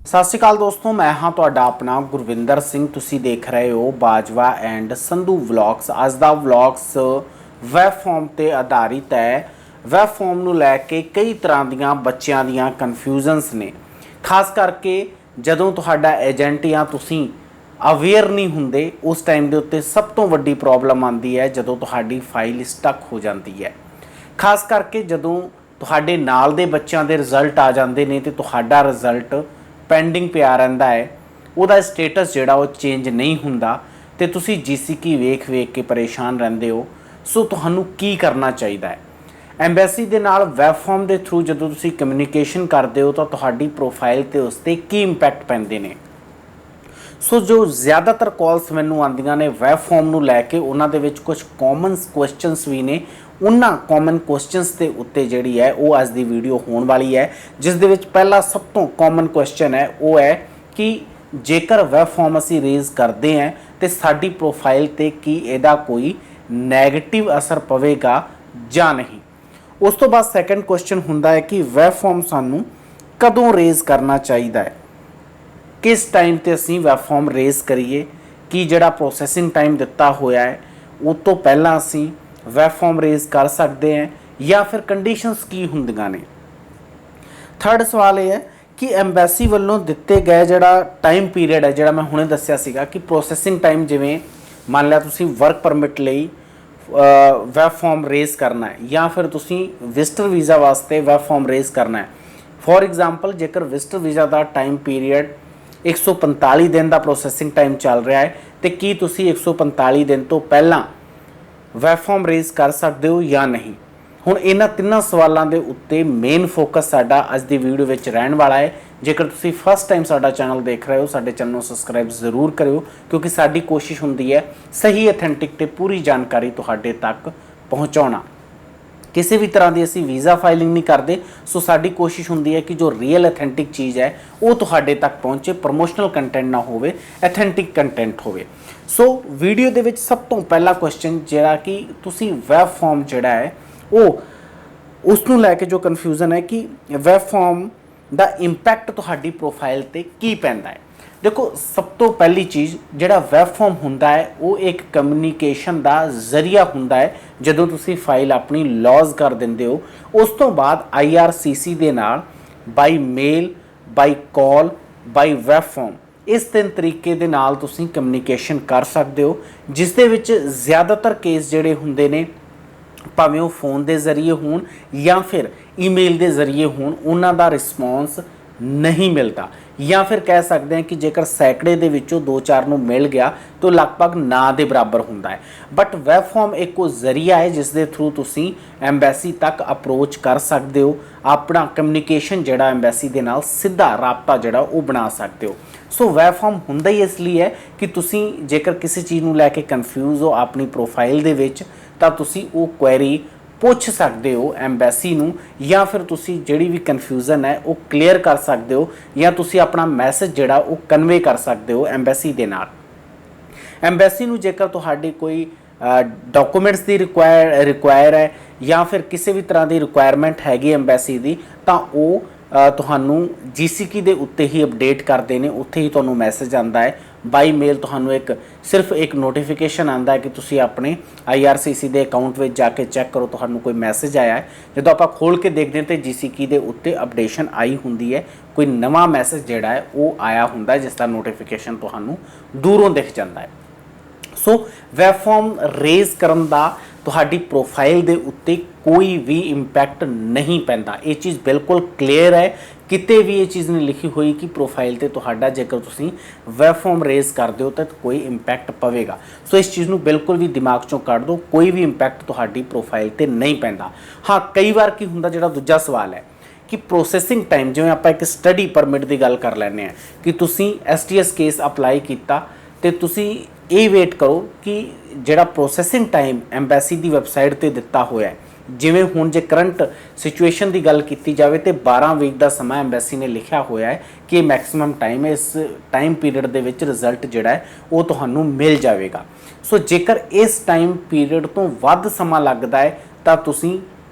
सत श्री अकाल दोस्तों, मैं हाँ तुहाडा अपना गुरविंदर सिंह। तुसी देख रहे हो बाजवा एंड संधू व्लॉग्स। अज दा व्लॉग्स वैब फॉर्म ते आधारित है। वैब फॉर्म नूं लैके कई तरह दीयां बच्चों दीयां कन्फ्यूजनस ने, खास करके जदों तुहाडा एजेंट या तुसी अवेयर नहीं हुंदे उस टाइम दे उत्ते सब तो वड्डी प्रॉब्लम आती है जदों तुहाडी फाइल स्टक हो जाती है। खास करके जदों तुहाडे नाल दे बच्चों के रिजल्ट आ जाते हैं तो तुहाडा रिजल्ट पेंडिंग पिया रहिंदा है, उहदा स्टेटस जिहड़ा वो चेंज नहीं हुंदा ते तुसी जीसीकी वेख वेख के परेशान रहिंदे हो। सो तुहानूं की करना चाहिए है? एंबैसी दे नाल वैब फॉर्म के थ्रू जदों तुसी कम्यूनीकेशन करते हो तो तुहाडी प्रोफाइल ते उस ते की इंपैक्ट पैंदे ने। सो जो ज़्यादातर कॉल्स मैनू आंदियां ने वैब फॉर्म नूं लैके उन्हां दे विच कुछ कॉमन क्वेश्चनस भी ने। उन्हां कॉमन क्वेश्चनस के उत्ते जिहड़ी है वो अज दी वीडियो होने वाली है, जिस दे विच पहला सब तो कॉमन क्वेश्चन है वो है कि जेकर वैब फॉर्म असी रेज करते हैं तो साडी प्रोफाइल ते की इहदा कोई नैगेटिव असर पवेगा जां नहीं। उस तो बाद सैकेंड क्वेश्चन हुंदा है कि वैब फॉर्म सानू कदों रेज करना चाहिए है, किस टाइम ते असीं वैब फॉर्म रेज करिए, कि जिहड़ा प्रोसैसिंग टाइम दिता होया है उस तो पहला असीं वैब फॉर्म रेज कर सकते हैं या फिर कंडीशनस की हुंदियां ने। थर्ड सवाल यह है कि एंबैसी वालों दिते गए जिहड़ा टाइम पीरियड है, जिहड़ा मैं हुणे दस्सिया सीगा कि प्रोसैसिंग टाइम जिवें मान लिया तुसीं वर्क परमिट लई वैब फॉर्म रेज करना है या फिर तुसीं विजिटर वीज़ा वास्ते वैब फॉर्म रेज करना है। फॉर एग्जाम्पल जेकर विजिटर वीज़ा का टाइम पीरियड 145 दिन का प्रोसैसिंग टाइम चल रहा है तो की तुसीं 145 दिन तो पहला वैब फॉर्म रेज कर सकते हो या नहीं। हुण इन्हां तिन्नां सवालों के उत्ते मेन फोकस साडा अज दी वीडियो विच रहण वाला है। जेकर तुसीं फस्ट टाइम साडा चैनल देख रहे हो, साडे चैनल को सबसक्राइब जरूर करियो, क्योंकि साडी कोशिश हुंदी है सही ऑथेंटिक ते पूरी जानकारी तुहाडे तक पहुँचाउणा। किसी भी तरह की असी वीज़ा फाइलिंग नहीं करते। सो साडी कोशिश हुंदी है कि जो रियल ऑथेंटिक चीज़ है वो तुहाडे तक पहुँचे, प्रमोशनल कंटेंट ना होवे, ऑथेंटिक कंटेंट होवे। सो वीडियो दे विच सब तो पहला क्वेश्चन जिहड़ा कि तुसी वैब फॉर्म जिहड़ा है वो उसनूं लैके जो कन्फ्यूजन है कि वैब फॉर्म दा इंपैक्ट तुहाडी प्रोफाइल ते की पैंदा है। देखो, सब तो पहली चीज़ जिहड़ा वैब फॉर्म हुंदा है वो एक कम्यूनीकेशन का जरिया हुंदा है। जदों तुसी फाइल अपनी लॉज कर दिंदे हो उस तो बाद IRCC दे नाल by mail, by call, by web form इस 3 तरीके दे नाल तुसी कम्यूनीकेशन कर सकते हो, जिस दे विच ज़्यादातर केस जिहड़े हुंदे ने भावें वो फोन के जरिए होण या फिर ईमेल के जरिए होण, उन्हां दा रिस्पॉन्स नहीं मिलता। या फिर कह सकते हैं कि जेकर सैकड़े दे विचों 2-4 नूं मिल गया तो लगभग ना दे बराबर हुंदा है। बट वैब फॉर्म एक वो जरिया है जिस दे थ्रू तुसीं एंबैसी तक अप्रोच कर सकते हो, अपना कम्यूनीकेशन जिहड़ा एंबैसी दे नाल सीधा राबता जिहड़ा वो बना सकते हो। सो वैब फॉर्म हुंदा ही इसलिए है कि तुसीं जेकर किसी चीज़ नूं लैके कन्फ्यूज हो अपनी प्रोफाइल दे विच तां तुसीं वो क्वेरी पुछ सकते हो एंबैसी नूं, या फिर तुसी जिहड़ी भी कन्फ्यूजन है वो क्लीयर कर सकते हो, या तुसी अपना मैसेज जिहड़ा वो कन्वे कर सकते हो एंबैसी दे नाल। एंबैसी नूं जेकर तुहाडी कोई डॉक्यूमेंट्स की रिक्वायर है या फिर किसी भी तरह की रिक्वायरमेंट हैगी एंबैसी की, तां वो तुहानूं जीसीकी दे उत्ते ही अपडेट करते हैं, उत्थे ही तुहानूं मैसेज आता है। बाई मेल तुहानूं सिर्फ एक नोटिफिकेशन आता है कि तुसी अपने IRCC दे अकाउंट में जाके चैक करो, तुहानूं कोई मैसेज आया है। जो आपां खोल के देखते हैं तो जीसीकी दे उत्ते अपडेशन आई हुंदी है, कोई नवा मैसेज जिहड़ा है वो आया हुंदा है जिसका नोटिफिकेशन तुहानूं दूरों दिख जाता है। सो वैब फॉर्म रेज करन दा तुहाडी प्रोफाइल दे उत्ते कोई भी इंपैक्ट नहीं पैंदा। ये चीज़ बिल्कुल क्लीयर है, किते भी ये चीज़ नहीं लिखी हुई कि प्रोफाइल ते तुहाडा जेकर तुसीं वैब फॉर्म रेज करदे हो तो कोई इंपैक्ट पवेगा। सो इस चीज़ नूं बिल्कुल भी दिमाग चों कढ दो, कोई भी इंपैक्ट तुहाडी प्रोफाइल ते नहीं पैंदा। हाँ, कई बार की हुंदा जिहड़ा दूजा सवाल है कि प्रोसैसिंग टाइम, जिवें आपां एक स्टडी परमिट की गल कर लैंदे हैं कि तुसीं STS केस अप्लाई कीता ते तुसीं ये वेट करो कि जिहड़ा प्रोसैसिंग टाइम एंबैसी की वैबसाइट पर दिता होया है, जिवें हुण जे करंट सिचुएशन की गल की जाए तो 12 वीक का समा एंबैसी ने लिखा होया है कि मैक्सिमम टाइम है, इस time period they which result जिहड़ा है वो तुहानूं मिल जाएगा। सो जेकर इस टाइम पीरियड तो वध समा लगता है तो तुसीं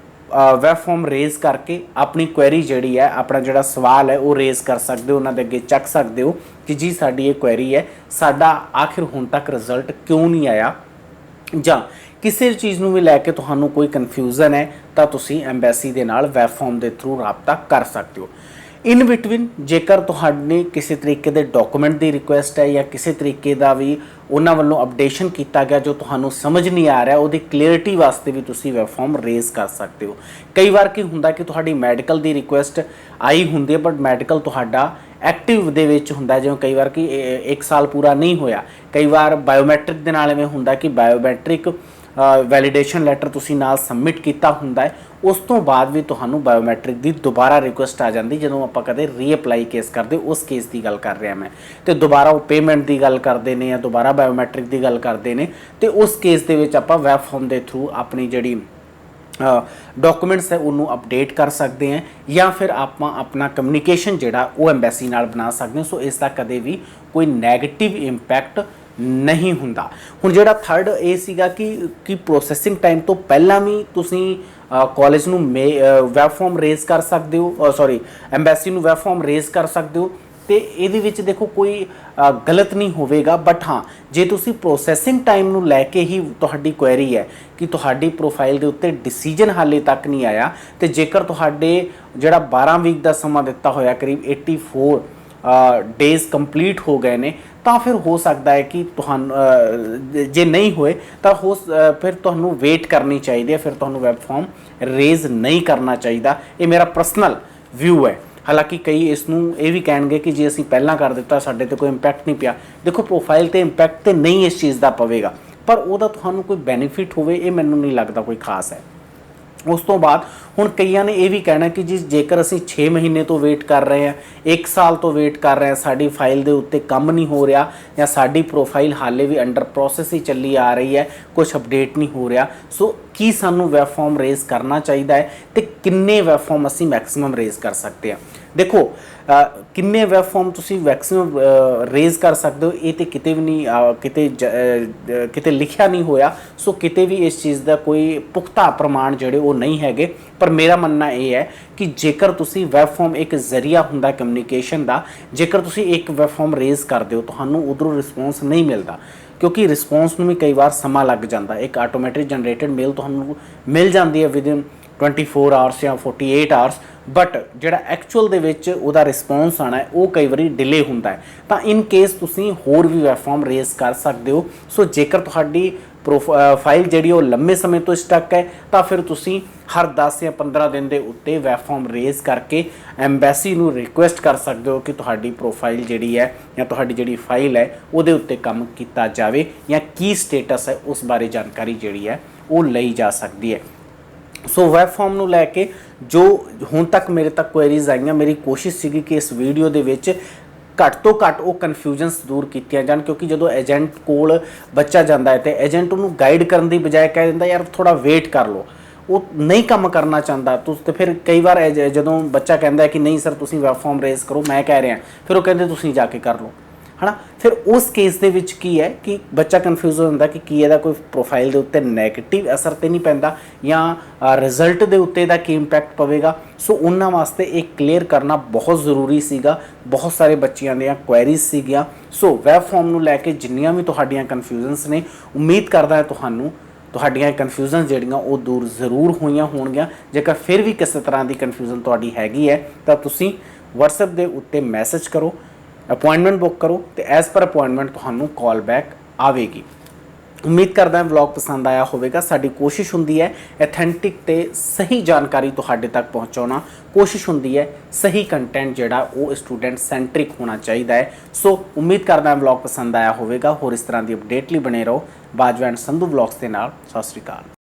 ਵੈਬ ਫਾਰਮ ਰੇਜ਼ ਕਰਕੇ ਆਪਣੀ ਕੁਐਰੀ ਜਿਹੜੀ ਹੈ, ਆਪਣਾ ਜਿਹੜਾ ਸਵਾਲ ਹੈ ਉਹ ਰੇਜ਼ ਕਰ ਸਕਦੇ ਹੋ, ਉਹਨਾਂ ਦੇ ਅੱਗੇ ਚੱਕ ਸਕਦੇ ਹੋ ਕਿ ਜੀ ਸਾਡੀ ਇਹ ਕੁਐਰੀ ਹੈ, ਸਾਡਾ ਆਖਿਰ ਹੁਣ ਤੱਕ ਰਿਜ਼ਲਟ ਕਿਉਂ ਨਹੀਂ ਆਇਆ, ਜਾਂ ਕਿਸੇ ਚੀਜ਼ ਨੂੰ ਵੀ ਲੈ ਕੇ ਤੁਹਾਨੂੰ ਕੋਈ ਕਨਫਿਊਜ਼ਨ ਹੈ ਤਾਂ ਤੁਸੀਂ ਐਮਬੈਸੀ ਦੇ ਨਾਲ ਵੈਬ ਫਾਰਮ ਦੇ ਥਰੂ ਰਾਬਤਾ ਕਰ ਸਕਦੇ ਹੋ। ਇਨ ਬਿਟਵੀਨ ਜੇਕਰ ਤੁਹਾਡੇ ਕਿਸੇ ਤਰੀਕੇ ਦੇ ਡਾਕੂਮੈਂਟ ਦੀ ਰਿਕੁਐਸਟ ਹੈ ਜਾਂ ਕਿਸੇ ਤਰੀਕੇ ਦਾ ਵੀ ਉਹਨਾਂ ਵੱਲੋਂ ਅਪਡੇਸ਼ਨ ਕੀਤਾ ਗਿਆ ਜੋ ਤੁਹਾਨੂੰ ਸਮਝ ਨਹੀਂ ਆ ਰਿਹਾ, ਉਹਦੀ ਕਲੀਅਰਿਟੀ ਵਾਸਤੇ ਵੀ ਤੁਸੀਂ ਵੈਬ ਫਾਰਮ ਰੇਜ਼ ਕਰ ਸਕਦੇ ਹੋ। ਕਈ ਵਾਰ ਕੀ ਹੁੰਦਾ ਕਿ ਤੁਹਾਡੀ ਮੈਡੀਕਲ ਦੀ ਰਿਕੁਐਸਟ ਆਈ ਹੁੰਦੀ ਹੈ ਬਟ ਮੈਡੀਕਲ ਤੁਹਾਡਾ ਐਕਟਿਵ ਦੇ ਵਿੱਚ ਹੁੰਦਾ, ਜਿਵੇਂ ਕਈ ਵਾਰ ਕਿ 1 ਸਾਲ ਪੂਰਾ ਨਹੀਂ ਹੋਇਆ। ਕਈ ਵਾਰ ਬਾਇਓਮੈਟ੍ਰਿਕ ਦੇ ਨਾਲ ਐਵੇਂ ਹੁੰਦਾ ਕਿ ਬਾਇਓਮੈਟ੍ਰਿਕ ਵੈਲੀਡੇਸ਼ਨ ਲੈਟਰ ਤੁਸੀਂ ਨਾਲ ਸਬਮਿਟ ਕੀਤਾ ਹੁੰਦਾ ਹੈ, ਉਸ ਤੋਂ ਬਾਅਦ ਵੀ ਤੁਹਾਨੂੰ ਬਾਇਓਮੈਟ੍ਰਿਕ ਦੀ ਦੁਬਾਰਾ ਰਿਕੁਐਸਟ ਆ ਜਾਂਦੀ ਜਦੋਂ ਆਪਾਂ ਕਦੇ ਰੀਅਪਲਾਈ ਕੇਸ ਕਰਦੇ, ਉਸ ਕੇਸ ਦੀ ਗੱਲ ਕਰ ਰਿਹਾ ਮੈਂ। ਤੇ ਦੁਬਾਰਾ ਉਹ ਪੇਮੈਂਟ ਦੀ ਗੱਲ ਕਰਦੇ ਨੇ ਜਾਂ ਦੁਬਾਰਾ ਬਾਇਓਮੈਟ੍ਰਿਕ ਦੀ ਗੱਲ ਕਰਦੇ ਨੇ, ਤੇ ਉਸ ਕੇਸ ਦੇ ਵਿੱਚ ਆਪਾਂ ਵੈਬ ਫਾਰਮ ਦੇ ਥਰੂ ਆਪਣੀ ਜਿਹੜੀ ਡਾਕੂਮੈਂਟਸ ਹੈ ਉਹਨੂੰ ਅਪਡੇਟ ਕਰ ਸਕਦੇ ਹਾਂ, ਜਾਂ ਫਿਰ ਆਪਾਂ ਆਪਣਾ ਕਮਿਊਨੀਕੇਸ਼ਨ ਜਿਹੜਾ ਉਹ ਐਮਬੈਸੀ ਨਾਲ ਬਣਾ ਸਕਦੇ ਹਾਂ। ਸੋ ਇਸ ਦਾ ਕਦੇ ਵੀ ਕੋਈ ਨੈਗੇਟਿਵ ਇੰਪੈਕਟ ਨਹੀਂ ਹੁੰਦਾ। ਹੁਣ ਜਿਹੜਾ ਥਰਡ ਇਹ ਸੀਗਾ ਕਿ ਪ੍ਰੋਸੈਸਿੰਗ ਟਾਈਮ ਤੋਂ ਪਹਿਲਾਂ ਵੀ ਤੁਸੀਂ ਕਾਲਜ ਨੂੰ ਵੈਬ ਫਾਰਮ ਰੇਜ਼ ਕਰ ਸਕਦੇ ਹੋ, ਐਮਬੈਸੀ ਨੂੰ ਵੈਬ ਫਾਰਮ ਰੇਜ਼ ਕਰ ਸਕਦੇ ਹੋ, ਤੇ ਇਹਦੇ ਵਿੱਚ ਦੇਖੋ ਕੋਈ ਗਲਤ ਨਹੀਂ ਹੋਵੇਗਾ। ਬਟ ਹਾਂ, ਜੇ ਤੁਸੀਂ ਪ੍ਰੋਸੈਸਿੰਗ ਟਾਈਮ ਨੂੰ ਲੈ ਕੇ ਹੀ ਤੁਹਾਡੀ ਕੁਐਰੀ ਹੈ ਕਿ ਤੁਹਾਡੀ ਪ੍ਰੋਫਾਈਲ ਦੇ ਉੱਤੇ ਡਿਸੀਜਨ ਹਾਲੇ ਤੱਕ ਨਹੀਂ ਆਇਆ, ਤੇ ਜੇਕਰ ਤੁਹਾਡੇ ਜਿਹੜਾ 12 ਵੀਕ ਦਾ ਸਮਾਂ ਦਿੱਤਾ ਹੋਇਆ ਕਰੀਬ 84 ਡੇਜ਼ ਕੰਪਲੀਟ ਹੋ ਗਏ ਨੇ, ਤਾਂ ਫਿਰ ਹੋ ਸਕਦਾ ਹੈ ਕਿ ਤੁਹਾਨੂੰ ਜੇ ਨਹੀਂ ਹੋਏ ਤਾਂ ਫਿਰ ਤੁਹਾਨੂੰ ਵੇਟ ਕਰਨੀ ਚਾਹੀਦੀ ਹੈ, ਫਿਰ ਤੁਹਾਨੂੰ ਵੈਬ ਫਾਰਮ ਰੇਜ਼ ਨਹੀਂ ਕਰਨਾ ਚਾਹੀਦਾ। ਇਹ ਮੇਰਾ ਪਰਸਨਲ ਵਿਊ ਹੈ। ਹਾਲਾਂਕਿ ਕਈ ਇਸ ਨੂੰ ਇਹ ਵੀ ਕਹਿਣਗੇ ਕਿ ਜੇ ਅਸੀਂ ਪਹਿਲਾਂ ਕਰ ਦਿੱਤਾ ਸਾਡੇ ਤੇ ਕੋਈ ਇੰਪੈਕਟ ਨਹੀਂ ਪਿਆ। ਦੇਖੋ ਪ੍ਰੋਫਾਈਲ ਤੇ ਇੰਪੈਕਟ ਤੇ ਨਹੀਂ ਇਸ ਚੀਜ਼ ਦਾ ਪਵੇਗਾ, ਪਰ ਉਹਦਾ ਤੁਹਾਨੂੰ ਕੋਈ ਬੈਨੀਫਿਟ ਹੋਵੇ ਇਹ ਮੈਨੂੰ ਨਹੀਂ ਲੱਗਦਾ ਕੋਈ ਖਾਸ ਹੈ। ਉਸ ਤੋਂ ਬਾਅਦ ਹੁਣ ਕਈਆਂ ਨੇ ਇਹ ਵੀ ਕਹਿਣਾ ਕਿ ਜੀ ਜੇਕਰ ਅਸੀਂ 6 ਮਹੀਨੇ ਤੋਂ ਵੇਟ ਕਰ ਰਹੇ ਹਾਂ, 1 ਸਾਲ ਤੋਂ ਵੇਟ ਕਰ ਰਹੇ ਹਾਂ, ਸਾਡੀ ਫਾਈਲ ਦੇ ਉੱਤੇ ਕੰਮ ਨਹੀਂ ਹੋ ਰਿਹਾ, ਜਾਂ ਸਾਡੀ ਪ੍ਰੋਫਾਈਲ ਹਾਲੇ ਵੀ ਅੰਡਰ ਪ੍ਰੋਸੈਸ ਹੀ ਚੱਲੀ ਆ ਰਹੀ ਹੈ, ਕੁਝ ਅਪਡੇਟ ਨਹੀਂ ਹੋ ਰਿਹਾ, ਸੋ ਕੀ ਸਾਨੂੰ ਵੈਬ ਫਾਰਮ ਰੇਜ਼ ਕਰਨਾ ਚਾਹੀਦਾ ਹੈ ਤੇ ਕਿੰਨੇ ਵੈਬ ਫਾਰਮ ਅਸੀਂ ਮੈਕਸਿਮਮ ਰੇਜ਼ ਕਰ ਸਕਦੇ ਹਾਂ। ਦੇਖੋ ਕਿੰਨੇ ਵੈਬ ਫਾਰਮ ਤੁਸੀਂ ਮੈਕਸਿਮਮ ਰੇਜ਼ ਕਰ ਸਕਦੇ ਹੋ ਇਹ ਤੇ ਕਿਤੇ ਵੀ ਨਹੀਂ ਕਿਤੇ ਲਿਖਿਆ ਨਹੀਂ ਹੋਇਆ। ਸੋ ਕਿਤੇ ਵੀ ਇਸ ਚੀਜ਼ ਦਾ ਕੋਈ ਪੁਖਤਾ ਪ੍ਰਮਾਣ ਜਿਹੜੇ ਉਹ ਨਹੀਂ ਹੈਗੇ, ਪਰ ਮੇਰਾ ਮੰਨਣਾ ਇਹ ਹੈ ਕਿ ਜੇਕਰ ਤੁਸੀਂ ਵੈਬ ਫਾਰਮ ਇੱਕ ਜ਼ਰੀਆ ਹੁੰਦਾ ਕਮਿਊਨੀਕੇਸ਼ਨ ਦਾ, ਜੇਕਰ ਤੁਸੀਂ ਇੱਕ ਵੈਬ ਫਾਰਮ ਰੇਜ਼ ਕਰਦੇ ਹੋ ਤੁਹਾਨੂੰ ਉਧਰੋਂ ਰਿਸਪੌਂਸ ਨਹੀਂ ਮਿਲਦਾ, ਕਿਉਂਕਿ ਰਿਸਪੌਂਸ ਨੂੰ ਵੀ ਕਈ ਵਾਰ ਸਮਾਂ ਲੱਗ ਜਾਂਦਾ। ਇੱਕ ਆਟੋਮੈਟਿਕ ਜਨਰੇਟਡ ਮੇਲ ਤੁਹਾਨੂੰ ਮਿਲ ਜਾਂਦੀ ਹੈ ਵਿਦਿਨ 24 ਆਵਰਸ ਜਾਂ 48 ਆਵਰਸ, ਬਟ ਜਿਹੜਾ ਐਕਚੁਅਲ ਦੇ ਵਿੱਚ ਉਹਦਾ ਰਿਸਪੌਂਸ ਆਉਣਾ ਹੈ ਉਹ ਕਈ ਵਾਰੀ ਡਿਲੇ ਹੁੰਦਾ ਹੈ। ਤਾਂ ਇਨ ਕੇਸ ਤੁਸੀਂ ਹੋਰ ਵੀ ਵੈਬ ਫਾਰਮ ਰੇਜ਼ ਕਰ ਸਕਦੇ ਹੋ। ਸੋ ਜੇਕਰ ਤੁਹਾਡੀ ਫਾਈਲ ਜਿਹੜੀ ਉਹ ਲੰਮੇ ਸਮੇਂ ਤੋਂ ਸਟਕ ਹੈ ਤਾਂ ਫਿਰ ਤੁਸੀਂ ਹਰ 10 ਜਾਂ 15 ਦਿਨ ਦੇ ਉੱਤੇ ਵੈਬ ਫਾਰਮ ਰੇਜ਼ ਕਰਕੇ ਐਮਬੈਸੀ ਨੂੰ ਰਿਕੁਐਸਟ ਕਰ ਸਕਦੇ ਹੋ ਕਿ ਤੁਹਾਡੀ ਪ੍ਰੋਫਾਈਲ ਜਿਹੜੀ ਹੈ ਜਾਂ ਤੁਹਾਡੀ ਜਿਹੜੀ ਫਾਈਲ ਹੈ ਉਹਦੇ ਉੱਤੇ ਕੰਮ ਕੀਤਾ ਜਾਵੇ, ਜਾਂ ਕੀ ਸਟੇਟਸ ਹੈ ਉਸ ਬਾਰੇ ਜਾਣਕਾਰੀ ਜਿਹੜੀ ਹੈ ਉਹ ਲਈ ਜਾ ਸਕਦੀ ਹੈ। ਸੋ ਵੈਬ ਫਾਰਮ ਨੂੰ ਲੈ ਕੇ ਜੋ ਹੁਣ ਤੱਕ ਮੇਰੇ ਤੱਕ ਕੁਐਰੀਜ਼ ਆਈਆਂ, ਮੇਰੀ ਕੋਸ਼ਿਸ਼ ਸੀਗੀ ਕਿ ਇਸ ਵੀਡੀਓ ਦੇ ਵਿੱਚ ਘੱਟ ਤੋਂ ਘੱਟ ਉਹ ਕਨਫਿਊਜ਼ਨਸ ਦੂਰ ਕੀਤੀਆਂ ਜਾਣ, ਕਿਉਂਕਿ ਜਦੋਂ ਏਜੰਟ ਕੋਲ ਬੱਚਾ ਜਾਂਦਾ ਹੈ ਤੇ ਏਜੰਟ ਉਹਨੂੰ ਗਾਈਡ ਕਰਨ ਦੀ ਬਜਾਏ ਕਹਿ ਦਿੰਦਾ ਯਾਰ ਥੋੜਾ ਵੇਟ ਕਰ ਲਓ, ਉਹ ਨਹੀਂ ਕੰਮ ਕਰਨਾ ਚਾਹੁੰਦਾ। ਤੇ ਫਿਰ ਕਈ ਵਾਰ ਜਦੋਂ ਬੱਚਾ ਕਹਿੰਦਾ ਕਿ ਨਹੀਂ ਸਰ ਤੁਸੀਂ ਵੈਬ ਫਾਰਮ ਰੇਜ਼ ਕਰੋ, ਮੈਂ ਕਹਿ ਰਿਹਾ, ਫਿਰ ਉਹ ਕਹਿੰਦੇ ਤੁਸੀਂ ਜਾ ਕੇ ਕਰ ਲਓ, ਹੈ ਨਾ। ਫਿਰ ਉਸ ਕੇਸ ਦੇ ਵਿੱਚ ਕੀ ਹੈ ਕਿ ਬੱਚਾ ਕਨਫਿਊਜ਼ ਹੋ ਜਾਂਦਾ ਕਿ ਕੀ ਇਹਦਾ ਕੋਈ ਪ੍ਰੋਫਾਈਲ ਦੇ ਉੱਤੇ ਨੈਗੇਟਿਵ ਅਸਰ ਤੇ ਨਹੀਂ ਪੈਂਦਾ, ਜਾਂ ਰਿਜ਼ਲਟ ਦੇ ਉੱਤੇ ਦਾ ਕੀ ਇੰਪੈਕਟ ਪਵੇਗਾ। ਸੋ ਉਹਨਾਂ ਵਾਸਤੇ ਇਹ ਕਲੀਅਰ ਕਰਨਾ ਬਹੁਤ ਜ਼ਰੂਰੀ ਸੀਗਾ। ਬਹੁਤ ਸਾਰੇ ਬੱਚਿਆਂ ਦੀਆਂ ਕੁਐਰੀਜ਼ ਸੀਗੀਆਂ। ਸੋ ਵੈਬ ਫਾਰਮ ਨੂੰ ਲੈ ਕੇ ਜਿੰਨੀਆਂ ਵੀ ਤੁਹਾਡੀਆਂ ਕਨਫਿਊਜ਼ਨਸ ਨੇ, ਉਮੀਦ ਕਰਦਾ ਹੈ ਤੁਹਾਡੀਆਂ ਕਨਫਿਊਜ਼ਨ ਜਿਹੜੀਆਂ ਉਹ ਦੂਰ ਜ਼ਰੂਰ ਹੋਈਆਂ ਹੋਣਗੀਆਂ। ਜੇਕਰ ਫਿਰ ਵੀ ਕਿਸੇ ਤਰ੍ਹਾਂ ਦੀ ਕਨਫਿਊਜ਼ਨ ਤੁਹਾਡੀ ਹੈਗੀ ਹੈ ਤਾਂ ਤੁਸੀਂ WhatsApp ਦੇ ਉੱਤੇ ਮੈਸੇਜ ਕਰੋ, अपॉइंटमेंट बुक करो, तो एज पर अपॉइंटमेंट तुहानू कॉल बैक आएगी। उम्मीद करदा है व्लॉग पसंद आया होगा। साडी कोशिश हुंदी है एथेंटिक ते सही जानकारी तुहाडे तक पहुँचाना, कोशिश हुंदी है सही कंटेंट जिहड़ा वो स्टूडेंट सेंट्रिक होना चाहिए है। सो उम्मीद करदा है व्लॉग पसंद आया होगा। होर इस तरह की अपडेट लई बने रहो बाजवा एंड संधू व्लॉग्स के नाल। सत श्री अकाल।